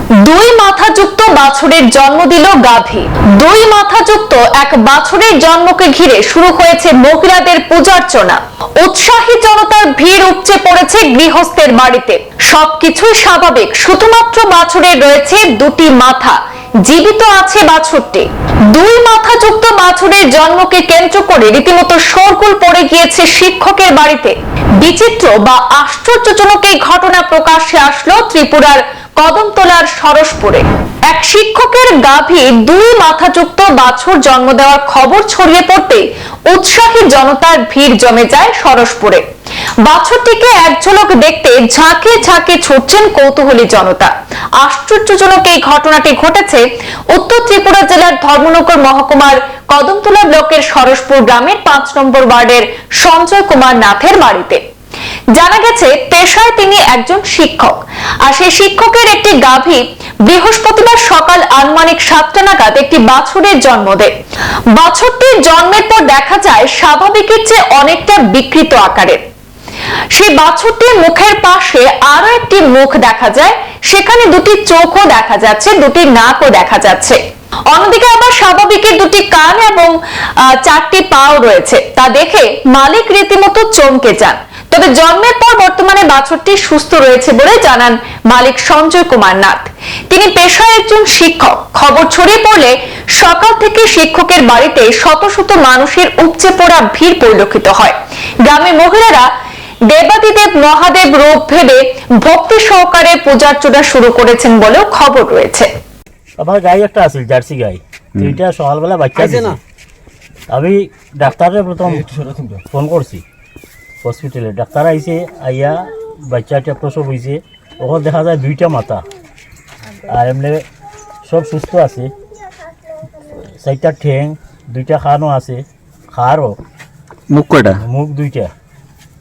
দুই মাথাযুক্ত বাছুরের জন্ম দিল গাভী। দুই মাথাযুক্ত এক বাছুরের জন্মকে ঘিরে শুরু হয়েছে মহিলাদের পূজার্চনা। উৎসাহী জনতার ভিড় উপচে পড়েছে গৃহস্থের বাড়িতে। সবকিছুই স্বাভাবিক, শুধুমাত্র বাছুরের রয়েছে দুটি মাথা, জীবিত আছে বাছুরটি। দুই মাথাযুক্ত বাছুরের জন্মকে কেন্দ্র করে রীতিমতো শোরগোল পড়ে গিয়েছে শিক্ষকের বাড়িতে। বিচিত্র বা আশ্চর্যজনক এই ঘটনা প্রকাশ্যে আসলো ত্রিপুরার কদমতলার সরসপুরে। এক শিক্ষকের গাভী দুই মাথাযুক্ত বাছুর জন্ম দেওয়ার খবর ছড়িয়ে পড়তে উৎসাহী জনতার ভিড় জমে যায় সরসপুরে। বাছুরটিকে এক ঝলক দেখতে ঝাঁকে ঝাঁকে ছুটছেন কৌতূহলী জনতা। আশ্চর্যজনক এই ঘটনাটি ঘটেছে উত্তর ত্রিপুরা জেলার ধর্মনগর মহকুমার কদমতলা ব্লকের সরসপুর গ্রামের ৫ নম্বর ওয়ার্ডের সঞ্জয় কুমার নাথের বাড়িতে। জানা গেছে পেশায় তিনি একজন শিক্ষক, আর সেই শিক্ষকের একটি গাভী বৃহস্পতিবার সকাল আনুমানিক ৭টা নাগাদ একটি বাছুরের জন্ম দেয়। বাছুরটির জন্মের পর দেখা যায় স্বাভাবিকের চেয়ে অনেকটা বিকৃত আকারের। সেই বাছুরটির মুখের পাশে আরো একটি মুখ দেখা যায়, সেখানে দুটি চোখও দেখা যাচ্ছে, দুটি নাকও দেখা যাচ্ছে। অন্যদিকে আবার স্বাভাবিকের দুটি কান এবং 4টি পাও রয়েছে। তা দেখে মালিক রীতিমতো চমকে যান। তবে জন্মের পর বর্তমানে বাছুরটি সুস্থ রয়েছে বলে জানান মালিক সঞ্জয় কুমার নাথ। তিনি পেশায় একজন শিক্ষক। খবর ছড়িয়ে পড়লে সকাল থেকে শিক্ষকের বাড়িতে শত শত মানুষের উপচে পড়া ভিড় পরিলক্ষিত হয়। গ্রামের মহিলারা দেবাদিদেব মহাদেব রূপ ভেবে ভক্তি সহকারে পূজার্চনা শুরু করেছেন বলেও খবর রয়েছে। আমার গাই একটা আছে, জার্সি গাই। এটা সকালবেলা বাচ্চা আছে না, আমি ডাক্তারের প্রথম ফোন করছি হসপিটালে। ডাক্তার আইসে, আইয়া বাচ্চাটা প্রসব হয়েছে। ওখানে দেখা যায় দুইটা মাথা, আর এমনি সব সুস্থ আছে। 4টা ঠ্যাং, 2টা খানও আছে। খারও মুখ কয়টা? মুখ 2টা,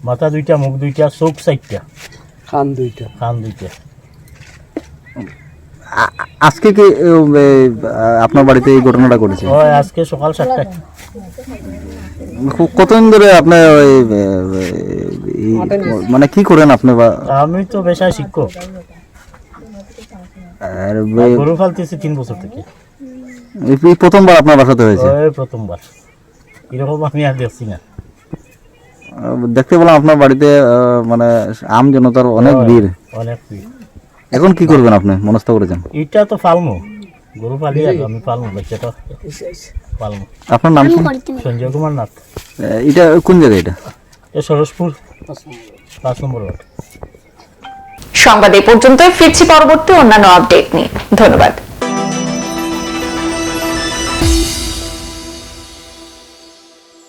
মাথা 2টা, মুখ 2টা, চোখ 4টা, খান 2টা। কান 2টা। আজকে কি আপনার বাড়িতে এই ঘটনাটা ঘটেছে? ওই আজকে সকাল 7টায়। কতদিন ধরে আপনার মানে কি করেন আপনি? আমি তো পেশায় শিক্ষক, আর গরু ফালতেছি 3 বছর থেকে। এই প্রথমবার আপনার বাসাতে হয়েছে? ওই প্রথমবার, এরকম আমি আর দেখছি না। দেখতে পেলাম আপনার বাড়িতে মানে আম জনতার অনেক ভিড়। অনেক ভিড়। এখন কি করবেন আপনি মনস্থ করেছেন? এটা তো পালমু, গরু পালি, আর আমি পালমু, বাচ্চাটা পালমু। আপনার নাম কি? সঞ্জয় কুমার নাথ। এটা কোন জায়গায়? এটা সরসপুর ৫ নম্বর ওয়ার্ড। সংবাদ এই পর্যন্তই, ফিরছি পরবর্তী অন্যান্য আপডেট নিয়ে। ধন্যবাদ।